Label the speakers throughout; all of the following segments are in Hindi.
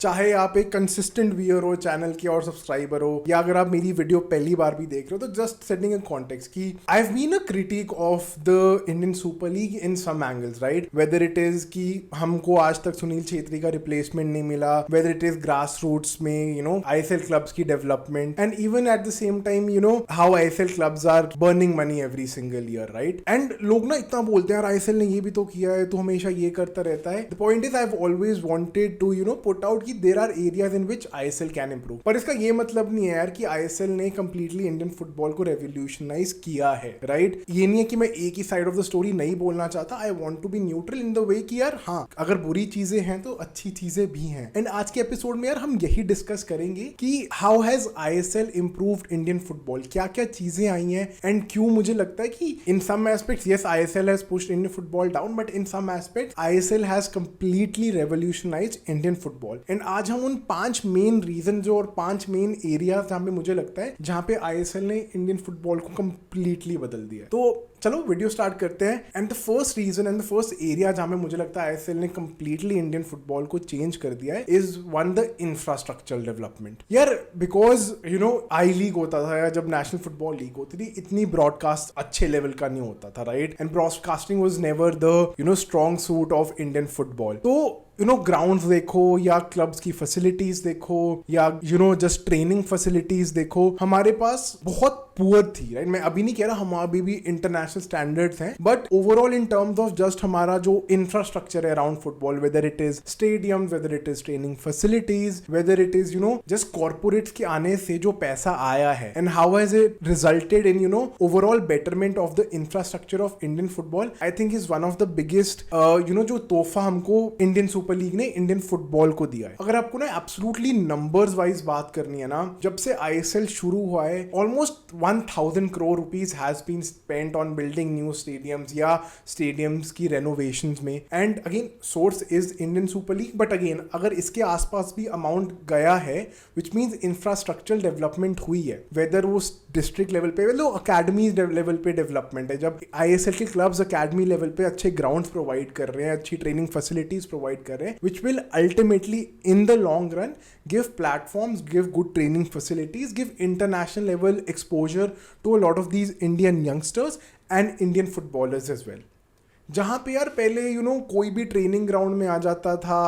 Speaker 1: चाहे आप एक कंसिस्टेंट व्यूअर हो चैनल के और सब्सक्राइबर हो, या अगर आप मेरी वीडियो पहली बार भी देख रहे हो, तो जस्ट सेटिंग इन कॉन्टेक्स्ट कि I have been a critic of the Indian Super League in some angles, right? Whether it is कि हमको आज तक सुनील छेत्री का रिप्लेसमेंट नहीं मिला, whether it is grass roots में आईएसएल क्लब्स की development, and even at the same time how ISL clubs are burning money every single year, right? And लोग ना इतना बोलते हैं यार आईएसएल ने ये भी तो किया है, तो हमेशा ये करता रहता है। The point is I have always wanted to put out कि there are areas in which ISL can improve. पर इसका ये मतलब नहीं है यार कि आईएसएल ने कंप्लीटली इंडियन फुटबॉल को रेवोल्यूशनाइज किया है, राइट? ये नहीं है कि मैं एक ही साइड ऑफ द स्टोरी नहीं बोलना चाहता। I want to be neutral in the way कि यार हाँ, अगर बुरी चीजें हैं तो अच्छी चीजें भी हैं। एंड आज के एपिसोड में यार हम यही डिस्कस करेंगे कि how has ISL improved Indian football, क्या क्या चीजें आई हैं, एंड क्यों मुझे लगता है कि in some aspects yes ISL has pushed Indian football down, but in some aspects ISL has completely revolutionised Indian football. And आज हम उन 5 मेन रीजन जो और 5 मेन एरियाज जहां पे मुझे लगता है जहां पे आईएसएल ने इंडियन फुटबॉल को कंप्लीटली बदल दिया। तो चलो वीडियो स्टार्ट करते हैं। And the first reason and the first area जहां पे मुझे लगता है आईएसएल ने कंप्लीटली इंडियन फुटबॉल को चेंज कर दिया है is one the infrastructural development. यार बिकॉज आई लीग होता था या जब नेशनल फुटबॉल लीग होती थी, इतनी ब्रॉडकास्ट अच्छे लेवल का नहीं होता था, right? And broadcasting was never the strong suit of Indian football. तो ग्राउंड्स देखो या क्लब्स की फैसिलिटीज देखो या जस्ट ट्रेनिंग फैसिलिटीज देखो, हमारे पास बहुत पुअर थी, राइट? मैं अभी नहीं कह रहा हम अभी भी इंटरनेशनल स्टैंडर्ड्स हैं, but overall in terms of just हमारा जो इंफ्रास्ट्रक्चर है around football, weather it is stadium, weather it is training facilities, weather it is just corporates के आने से जो पैसा आया है, and how has it resulted in overall betterment of the infrastructure of Indian football, I think is one of the biggest जो तोहफा हमको इंडियन सुपर लीग ने इंडियन फुटबॉल को दिया है। अगर आपको ना एब्सोल्युटली नंबर्स वाइज बात करनी है ना, जब से आईएसएल शुरू हुआ है almost 1000 crore rupees has been spent on building new stadiums या स्टेडियम्स की रेनोवेशंस में। And again source is Indian Super League, but again अगर इसके आसपास भी अमाउंट गया है विच मीन्स इंफ्रास्ट्रक्चरल डेवलपमेंट हुई है, वेदर वो डिस्ट्रिक्ट लेवल पे अकेडमी लेवल पे डेवलपमेंट है, जब आईएसएल के क्लब्स अकेडमी लेवल पे अच्छे ग्राउंड्स प्रोवाइड कर रहे हैं, अच्छी ट्रेनिंग फैसिलिटीज प्रोवाइड कर रहे हैं, which will ultimately in the long run give platforms, give good training facilities, give international level exposure to a lot of these Indian youngsters and Indian footballers as well. जहाँ पे यार पहले कोई भी ट्रेनिंग ग्राउंड में आ जाता था,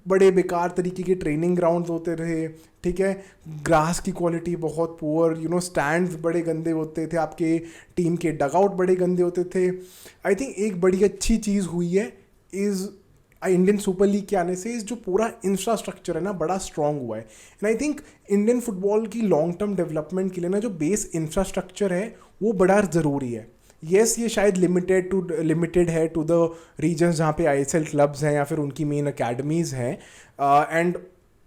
Speaker 1: बड़े बेकार तरीके के ट्रेनिंग ग्राउंड होते रहे, ठीक है? ग्रास की क्वालिटी बहुत पुअर, स्टैंड्स बड़े गंदे होते थे, आपके टीम के डगआउट बड़े गंदे होते थे। आई थिंक एक बड़ी अच्छी चीज़ हुई है इज़ इंडियन सुपर लीग के आने से इस जो पूरा इंफ्रास्ट्रक्चर है ना बड़ा स्ट्रॉन्ग हुआ है। And I think Indian football की लॉन्ग टर्म डेवलपमेंट के लिए ना जो बेस इंफ्रास्ट्रक्चर है वो बड़ा ज़रूरी है। येस ये शायद लिमिटेड है टू द रीजन्स जहाँ पे आईएसएल क्लब्स हैं या फिर उनकी मेन अकेडमीज़ हैं, एंड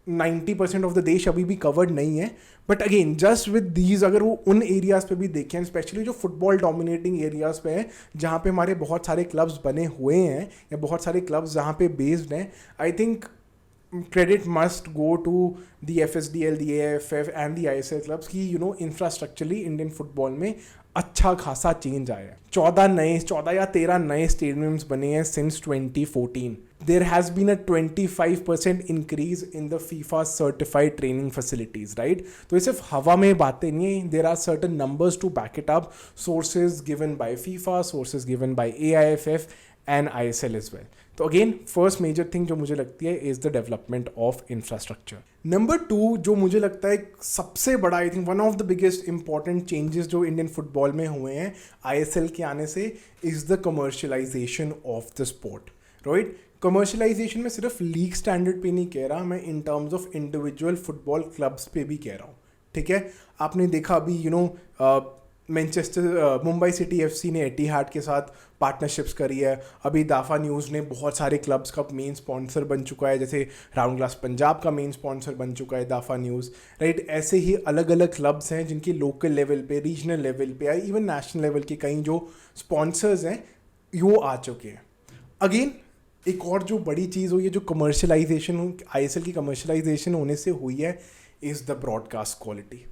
Speaker 1: 90% ऑफ द देश अभी भी कवर्ड नहीं है, but again just with these अगर वो उन एरियाज़ पे भी देखें, स्पेशली जो फुटबॉल डोमिनेटिंग एरियाज़ पे हैं जहाँ पे हमारे बहुत सारे क्लब्स बने हुए हैं या बहुत सारे क्लब्स जहाँ पे बेस्ड हैं, I think credit must go to the FSDL, the AFF and the ISL clubs कि इंफ्रास्ट्रक्चरली इंडियन फुटबॉल में अच्छा खासा चेंज आया है। 14 या 13 नए स्टेडियम्स बने हैं since 2014। There has been a 25% increase in the FIFA certified training facilities, right? तो ये सिर्फ हवा में बातें नहीं है, there are certain numbers to back it up, sources given by FIFA, sources given by AIFF and ISL as well. तो अगेन फर्स्ट मेजर थिंग जो मुझे लगती है is the development of infrastructure. Number 2 जो मुझे लगता है सबसे बड़ा, आई think one of the biggest important changes जो इंडियन फुटबॉल में हुए हैं आईएसएल के आने से is the commercialisation of the sport, right? Commercialisation में सिर्फ लीग स्टैंडर्ड पे नहीं कह रहा, मैं इन terms of individual football clubs पे भी कह रहा हूँ, ठीक है? आपने देखा अभी मुंबई सिटी एफसी ने एटिहाद के साथ पार्टनरशिप्स करी है, अभी दाफा न्यूज़ ने बहुत सारे क्लब्स का मेन स्पॉन्सर बन चुका है, जैसे राउंड ग्लास पंजाब का मेन स्पॉन्सर बन चुका है दाफा न्यूज़, राइट? ऐसे ही अलग अलग क्लब्स हैं जिनकी लोकल लेवल पे, रीजनल लेवल पे या इवन नेशनल लेवल के कई जो स्पॉन्सर्स हैं वो आ चुके हैं। अगेन एक और जो बड़ी चीज़ हुई है जो कमर्शलाइजेशन आईएसएल की कमर्शलाइजेशन होने से हुई है is the broadcast quality.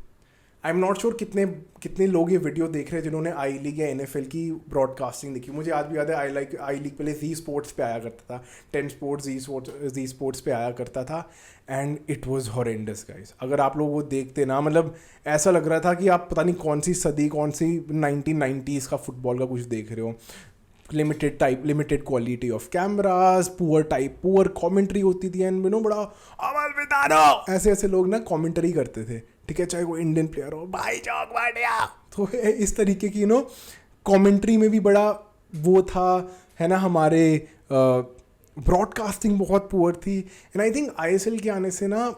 Speaker 1: I am not sure कितने कितने लोग ये वीडियो देख रहे हैं जिन्होंने आई लीग या NFL की ब्रॉडकास्टिंग देखी। मुझे आज भी याद है आई लीग पहले जी स्पोर्ट्स पे आया करता था, 10 स्पोर्ट्स जी स्पोर्ट्स पे आया करता था, and it was horrendous guys. अगर आप लोग वो देखते ना, मतलब ऐसा लग रहा था कि आप पता नहीं कौन सी सदी, कौन सी 1990s का फुटबॉल का कुछ देख रहे हो। Limited quality of cameras, poor commentary होती थी, एंड बड़ा अमल बितानो ऐसे ऐसे लोग ना कमेंट्री करते थे, ठीक है, चाहे वो इंडियन प्लेयर हो, भाई चौक बढ़िया। तो इस तरीके की कमेंट्री में भी बड़ा वो था, है ना। हमारे ब्रॉडकास्टिंग बहुत पुअर थी, एंड आई थिंक ISL के आने से ना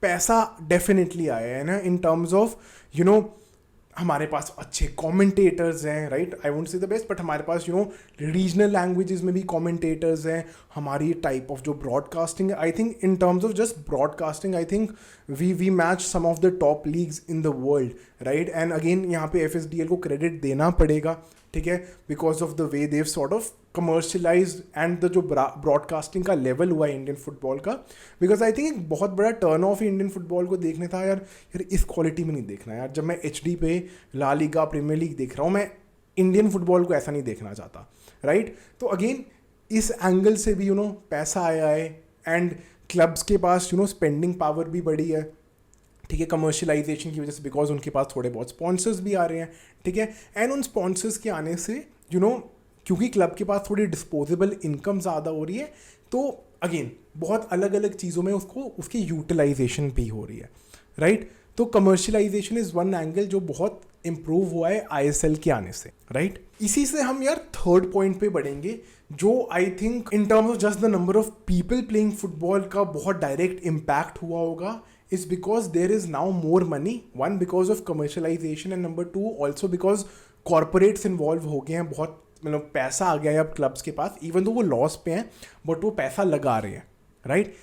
Speaker 1: पैसा डेफिनेटली आया है ना, इन टर्म्स ऑफ हमारे पास अच्छे कमेंटेटर्स हैं, right. I won't say the best, but हमारे पास रीजनल लैंग्वेजेस में भी कमेंटेटर्स हैं। हमारी टाइप ऑफ जो ब्रॉडकास्टिंग है, I think in terms of just broadcasting, I think we match some of the top leagues in the world, right. And again यहाँ पे FSDL को क्रेडिट देना पड़ेगा, ठीक है, because of the way they've sort of commercialised and the जो ब्रॉडकास्टिंग का लेवल हुआ है इंडियन फुटबॉल का। बिकॉज आई थिंक एक बहुत बड़ा टर्न ऑफ इंडियन फुटबॉल को देखने था यार इस क्वालिटी में नहीं देखना यार। जब मैं HD पे ला लीगा, प्रीमियर लीग देख रहा हूँ, मैं इंडियन फुटबॉल को ऐसा नहीं देखना चाहता, राइट। तो अगेन इस एंगल से भी पैसा आया है, एंड क्लब्स के पास स्पेंडिंग पावर भी बढ़ी है, ठीक है, कमर्शलाइजेशन की वजह से, बिकॉज उनके पास थोड़े बहुत स्पॉन्सर्स भी आ रहे हैं, ठीक है। एंड उन स्पॉन्सर्स के आने से क्योंकि क्लब के पास थोड़ी डिस्पोजेबल इनकम ज़्यादा हो रही है, तो अगेन बहुत अलग अलग चीज़ों में उसकी यूटिलाइजेशन भी हो रही है, राइट। तो कमर्शलाइजेशन इज़ वन एंगल जो बहुत इम्प्रूव हुआ है ISL के आने से, राइट। इसी से हम यार थर्ड पॉइंट पे बढ़ेंगे, जो आई think in terms of just the number of people playing football का बहुत डायरेक्ट इम्पैक्ट हुआ होगा, is because there is now more money, one because of commercialization, and number two also because corporates involve हो गए हैं बहुत, मतलब पैसा आ गया है अब क्लब्स के पास, इवन तो वो लॉस पे हैं बट वो पैसा लगा रहे हैं, राइट।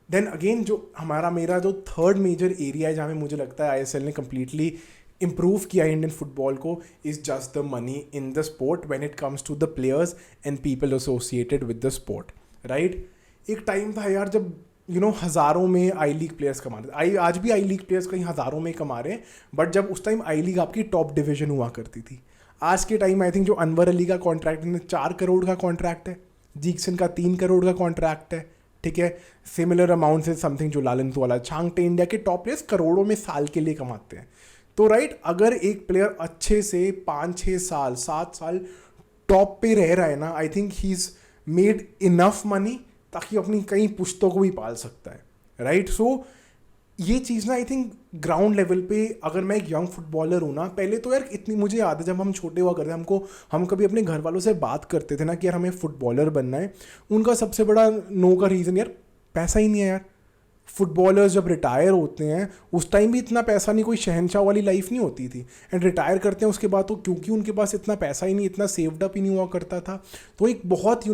Speaker 1: देन अगेन जो मेरा जो थर्ड मेजर एरिया है जहाँ में मुझे लगता है ISL ने कम्प्लीटली इम्प्रूव किया इंडियन फुटबॉल को, is just the money in the sport when it comes to the players and people associated with the sport, right. एक टाइम था यार जब हज़ारों में आई लीग प्लेयर्स कमाते थे, आज भी आई लीग प्लेयर्स कहीं हज़ारों में कमा रहे हैं, बट जब उस टाइम आई लीग आपकी टॉप डिवीजन हुआ करती थी। आज के टाइम आई थिंक जो अनवर अली का कॉन्ट्रैक्ट 4 करोड़ का कॉन्ट्रैक्ट है, जीक्सन का 3 करोड़ का कॉन्ट्रैक्ट है, ठीक है। सिमिलर अमाउंट से समथिंग जो लालन वाला छांगटे, इंडिया के टॉप प्लेयर्स करोड़ों में साल के लिए कमाते हैं। तो राइट, अगर एक प्लेयर अच्छे से 5-6 साल 7 साल टॉप पे रह रहा है ना, I think he is made enough money ताकि अपनी कई पुश्तों को भी पाल सकता है, राइट। सो ये चीज़ ना आई थिंक ग्राउंड लेवल पे, अगर मैं एक यंग फुटबॉलर हूँ ना, पहले तो यार इतनी मुझे याद है जब हम छोटे हुआ करते हम कभी अपने घर वालों से बात करते थे ना कि यार हमें फुटबॉलर बनना है, उनका सबसे बड़ा नो का रीज़न यार पैसा ही नहीं है यार। फुटबॉलर्स जब रिटायर होते हैं उस टाइम भी इतना पैसा नहीं, कोई शहनशाह वाली लाइफ नहीं होती थी, एंड रिटायर करते हैं उसके बाद तो क्योंकि उनके पास इतना पैसा ही नहीं, इतना सेव्ड अप ही नहीं हुआ करता था, तो एक बहुत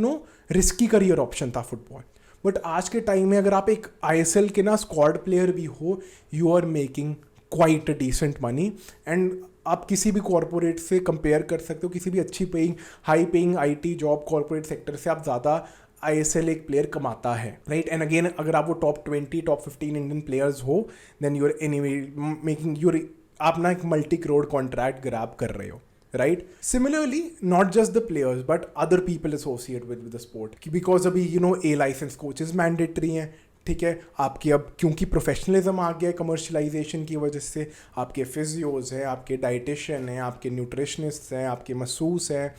Speaker 1: रिस्की करियर ऑप्शन था फुटबॉल। बट आज के टाइम में अगर आप एक ISL के ना स्क्वाड प्लेयर भी हो, you are making quite a decent money, and आप किसी भी कॉरपोरेट से कंपेयर कर सकते हो, किसी भी अच्छी paying high paying IT job corporate sector से आप ज़्यादा ISL एक प्लेयर कमाता है, राइट। एंड अगेन अगर आप वो टॉप 20 टॉप 15 इंडियन प्लेयर्स हो, then you are anyway making आप ना एक मल्टी करोड़ कॉन्ट्रैक्ट ग्रैब कर रहे हो, right? Similarly, not just the players but other people associated with the sport, because अभी A license coaches mandatory हैं, ठीक है। आपके अब क्योंकि प्रोफेशनलिज्म आ गया है कमर्शलाइजेशन की वजह से, आपके फिजियोज हैं, आपके डाइटिशियन हैं, आपके न्यूट्रिशनिस्ट हैं, आपके मसूस हैं,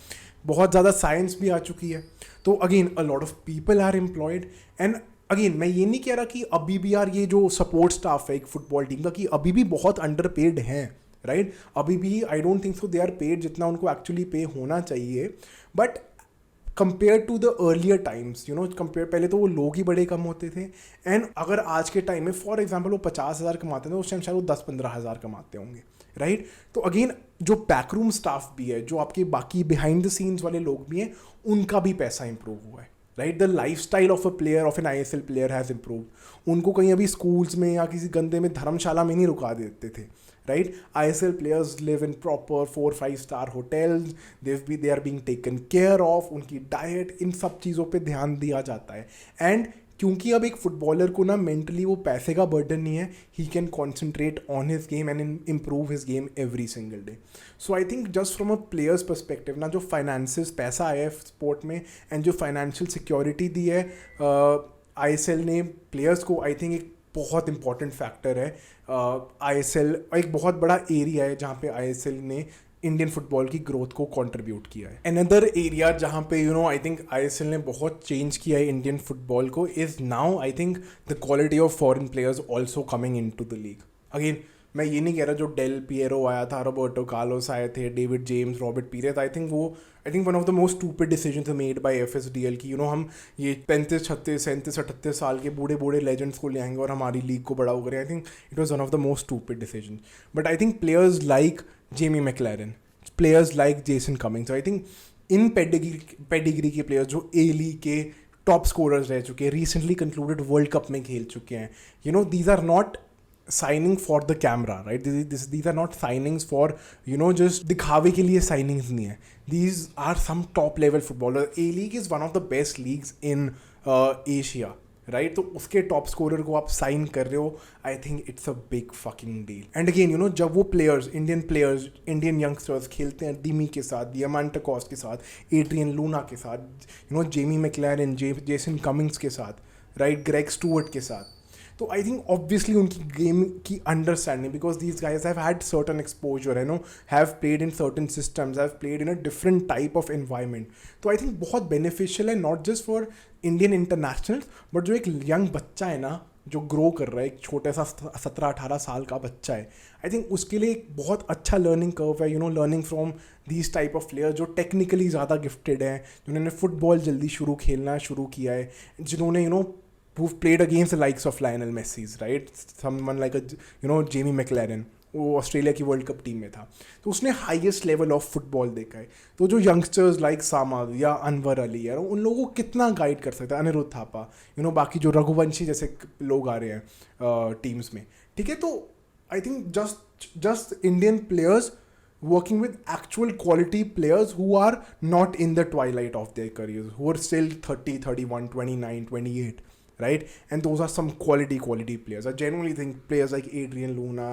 Speaker 1: बहुत ज़्यादा साइंस भी आ चुकी है। तो again a lot of people are employed, and again मैं ये नहीं कह रहा कि अभी भी यार ये जो सपोर्ट स्टाफ है एक फुटबॉल टीम का कि अभी भी बहुत अंडर पेड हैं, राइट। अभी भी I don't think so they are paid जितना उनको एक्चुअली पे होना चाहिए, but compare to the earlier times compare, पहले तो वो लोग ही बड़े कम होते थे, एंड अगर आज के टाइम में फॉर एग्जांपल वो 50,000 कमाते थे, उस टाइम शायद वो 10-15 हज़ार कमाते होंगे, राइट। तो अगेन जो बैकरूम स्टाफ भी है, जो आपके बाकी बिहाइंड द सीन्स वाले लोग भी हैं, उनका भी पैसा इंप्रूव हुआ है, right. The life style of a player, of an ISL player has improve. उनको कहीं अभी स्कूल्स में या किसी गंदे में धर्मशाला में नहीं रुका देते थे, right? ISL players live in proper 4-5 star hotels, they are being taken care of, उनकी डाइट, इन सब चीज़ों पे ध्यान दिया जाता है, एंड क्योंकि अब एक फुटबॉलर को ना मेंटली वो पैसे का बर्डन नहीं है, he can concentrate on his game and improve his game every single day. So I think just from a players perspective ना, जो फाइनेंसिस पैसा आया है स्पोर्ट में एंड जो फाइनेंशियल सिक्योरिटी दी है ISL ने प्लेयर्स को, आई थिंक एक बहुत इंपॉर्टेंट फैक्टर है. ISL एक बहुत बड़ा एरिया है जहाँ पे ISL ने इंडियन फुटबॉल की ग्रोथ को कंट्रीब्यूट किया है. अनदर एरिया जहाँ पे आई थिंक ISL ने बहुत चेंज किया है इंडियन फुटबॉल को is now I think the quality of foreign players also coming in to the league. Again मैं ये नहीं कह रहा जो डेल पियरो आया था, रोबर्टो कार्लोस आए थे, David James, Robert Pires, I think one of the most stupid decisions made by FSDL की हम ये 35, 36, 37, 38 साल के बूढ़े बूढ़े लेजेंड्स को ले आएंगे और हमारी लीग को बड़ा करें. I think it was one of the most stupid decision. But I think players like Jamie Maclaren, players like Jason Cummings, I think in pedigree के प्लेयर्स जो A लीग के टॉप स्कोरर्स रह चुके हैं, रिसेंटली कंक्लूडेड वर्ल्ड कप में खेल चुके हैं, these are not signing for the camera, right? These are not signings for just दिखावे के लिए signings नहीं है. These are some top level footballers. A League is one of the best leagues in Asia, right? तो उसके टॉप स्कोरर को आप साइन कर रहे हो, I think it's a big fucking deal. And again जब वो प्लेयर्स, इंडियन यंगस्टर्स खेलते हैं दिमी के साथ, दियामांटा कॉस्ट के साथ, एड्रियन लूना के साथ, जेमी मैक्लेरन, जेसन कमिंग्स के साथ, राइट, ग्रेग स्टुअर्ट के साथ, तो आई थिंक ऑब्वियसली उनकी गेम की understanding, because these guys have had certain exposure, have played in certain systems, have played in a different type of environment. तो आई थिंक बहुत बेनिफिशियल है, not just for Indian internationals, but जो एक यंग बच्चा है ना, जो ग्रो कर रहा है, एक छोटा सा 17-18 साल का बच्चा है, आई थिंक उसके लिए एक बहुत अच्छा लर्निंग कर्व है, learning from these type of player जो टेक्निकली ज़्यादा गिफ्टेड हैं, जिन्होंने फुटबॉल जल्दी खेलना शुरू किया है, जिन्होंने who've played against the likes of Lionel Messi's, right? Someone like Jamie McLaren, वो ऑस्ट्रेलिया की वर्ल्ड कप टीम में था, तो उसने हाईएस्ट लेवल ऑफ फुटबॉल देखा है. तो जो यंगस्टर्स लाइक सामाद या अनवर अली यार, उन लोगों को कितना गाइड कर सकता है, अनिरुद्ध थापा, बाकी जो रघुवंशी जैसे लोग आ रहे हैं टीम्स में, ठीक है. तो I think just Indian players working with actual quality players who are not in the twilight of their careers, who are still 30, 31, 29, 28, right? And those are some quality players. I genuinely think players like Adrian Luna,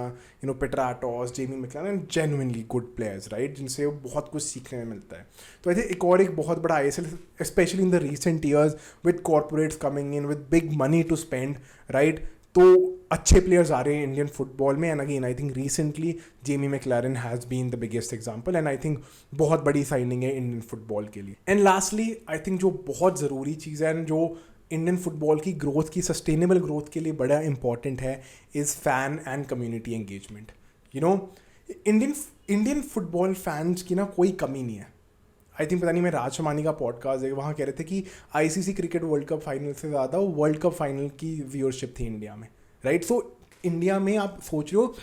Speaker 1: Petratos, Jamie McLaren, genuinely good players, right? जिनसे बहुत कुछ सीखने में मिलता है. तो I think एक बहुत बड़ा ISL, especially in the recent years, with corporates coming in with big money to spend, right? तो अच्छे प्लेयर्स आ रहे हैं इंडियन फुटबॉल में. And again I think recently Jamie Maclaren has been the biggest example, and I think बहुत बड़ी साइनिंग है इंडियन फुटबॉल के लिए. एंड लास्टली आई थिंक जो बहुत ज़रूरी चीज़ है एंड जो इंडियन फुटबॉल की ग्रोथ की सस्टेनेबल ग्रोथ के लिए बड़ा इंपॉर्टेंट है, is fan and community engagement. Indian football fans की ना कोई कमी नहीं है. आई थिंक पता नहीं, मैं राज शमानी का पॉडकास्ट है, वहाँ कह रहे थे कि ICC cricket world cup final से ज़्यादा वर्ल्ड कप फाइनल की व्यूअरशिप थी इंडिया में, राइट? सो इंडिया में आप सोच रहे हो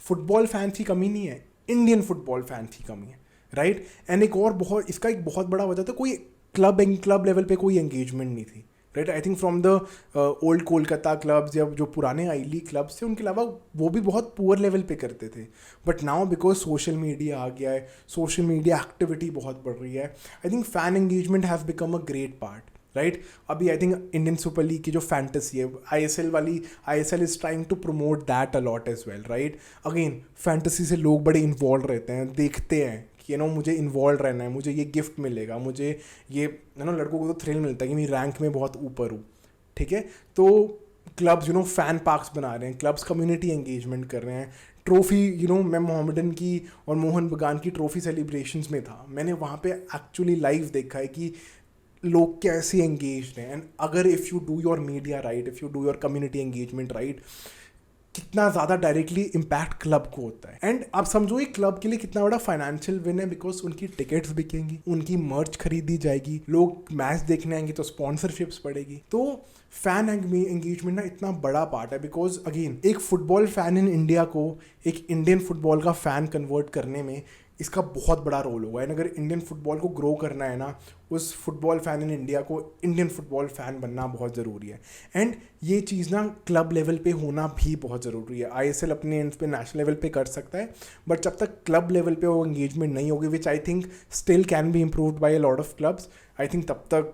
Speaker 1: फुटबॉल फैंस की कमी नहीं है, इंडियन फुटबॉल फैंस की कमी है, राइट? एंड इसका एक बहुत बड़ा वजह था, कोई क्लब लेवल पे कोई एंगेजमेंट नहीं थी, right? I think from the old Kolkata clubs या जो पुराने आई लीग क्लब्स थे, उनके अलावा वो भी बहुत पुअर लेवल पे करते थे. But now because social media आ गया है, सोशल मीडिया एक्टिविटी बहुत बढ़ रही है, I think fan engagement has become a great part, right? अभी I think Indian Super League की जो फैंटेसी है, ISL is trying to promote that a lot as well, right? Again fantasy से लोग बड़े इन्वॉल्व रहते हैं, देखते हैं कि मुझे इन्वॉल्व रहना है, मुझे ये गिफ्ट मिलेगा, मुझे ये लड़कों को तो थ्रिल मिलता है कि मैं रैंक में बहुत ऊपर हूँ, ठीक है? तो क्लब्स फैन पार्क्स बना रहे हैं, क्लब्स कम्युनिटी एंगेजमेंट कर रहे हैं. ट्रॉफी मैं मोहम्मडन की और मोहन बगान की ट्रॉफी सेलिब्रेशंस में था, मैंने वहाँ पे एक्चुअली लाइव देखा है कि लोग कैसे एंगेज हैं. एंड अगर if you do your media right, if you do your community engagement right, कितना ज़्यादा डायरेक्टली इम्पैक्ट क्लब को होता है. एंड आप समझो ये क्लब के लिए कितना बड़ा फाइनेंशियल विन है, बिकॉज उनकी टिकट्स बिकेंगी, उनकी मर्च खरीदी जाएगी, लोग मैच देखने आएंगे तो स्पॉन्सरशिप्स बढ़ेगी. तो फैन एंगेजमेंट ना इतना बड़ा पार्ट है, बिकॉज अगेन एक फुटबॉल फैन इन इंडिया को एक इंडियन फुटबॉल का फ़ैन कन्वर्ट करने में इसका बहुत बड़ा रोल होगा. एंड अगर इंडियन फुटबॉल को ग्रो करना है ना, उस फुटबॉल फैन इन इंडिया को इंडियन फुटबॉल फैन बनना बहुत ज़रूरी है. एंड ये चीज़ ना क्लब लेवल पे होना भी बहुत ज़रूरी है. ISL अपने एंड पे नेशनल लेवल पे कर सकता है, बट जब तक क्लब लेवल पे वो एंगेजमेंट नहीं होगी, which I think still can be improved by a lot of clubs, I think तब तक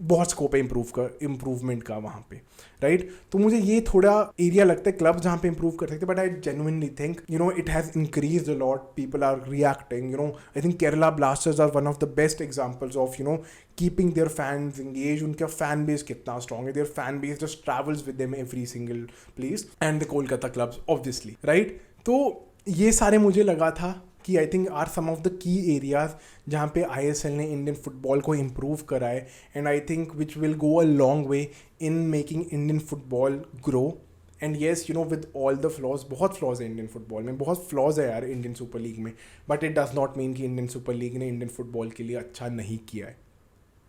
Speaker 1: बहुत स्कोप है इम्प्रूवमेंट का वहाँ पे, राइट? तो मुझे ये थोड़ा एरिया लगता है क्लब जहाँ पे इंप्रूव कर सकते, but I genuinely think it has increase a lot, people are reacting, I think Kerala blasters are one of the best examples of keeping their fans engage. उनका फैन बेस कितना स्ट्रॉग है, their fan base just travels with them every single place, and the Kolkata clubs obviously, right? तो ये सारे मुझे लगा था कि I think are some of the key areas जहाँ पे ISL ने इंडियन फुटबॉल को इम्प्रूव करा है, and I think which will go a long way in making Indian football grow. And yes with all the flaws, बहुत फ्लॉज है इंडियन फुटबॉल में, बहुत फ्लॉज है यार इंडियन सुपर लीग में, but it does not mean कि इंडियन सुपर लीग ने इंडियन फुटबॉल के लिए अच्छा नहीं किया है,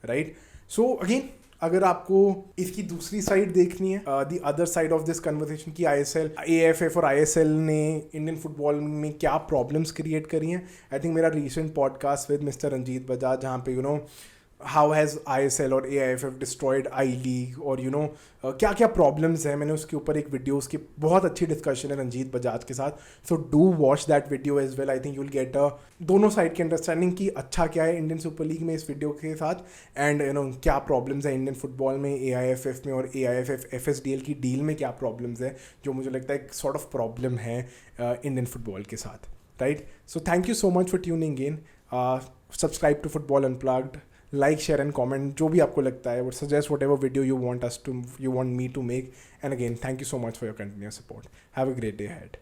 Speaker 1: राइट? सो अगेन, अगर आपको इसकी दूसरी साइड देखनी है, the other side of this conversation की ISL, AFF और ISL ने इंडियन फुटबॉल में क्या प्रॉब्लम्स क्रिएट करी हैं, आई थिंक मेरा recent podcast with mister Ranjit Bajaj, जहाँ पे हाउ हैज़ ISL और AIFF डिस्ट्रॉयड आई लीग, और क्या क्या प्रॉब्लम्स हैं, मैंने उसके ऊपर एक वीडियो, उसकी बहुत अच्छी डिस्कशन है रंजीत बजाज के साथ. So do watch that video as well. I think you will get दोनों साइड की अंडरस्टैंडिंग की अच्छा क्या है इंडियन सुपर लीग में इस वीडियो के साथ, एंड क्या प्रॉब्लम्स है इंडियन फुटबॉल में, AIFF में, और AIFF FSDL की डील में क्या प्रॉब्लम्स है, जो मुझे लगता है एक सॉर्ट ऑफ प्रॉब्लम है इंडियन फुटबॉल के साथ, right? So thank you so much for tuning in. Subscribe to football unplugged, like, share and comment जो भी आपको लगता है, suggest whatever video you want me to make, and again thank you so much for your continuous support. Have a great day ahead.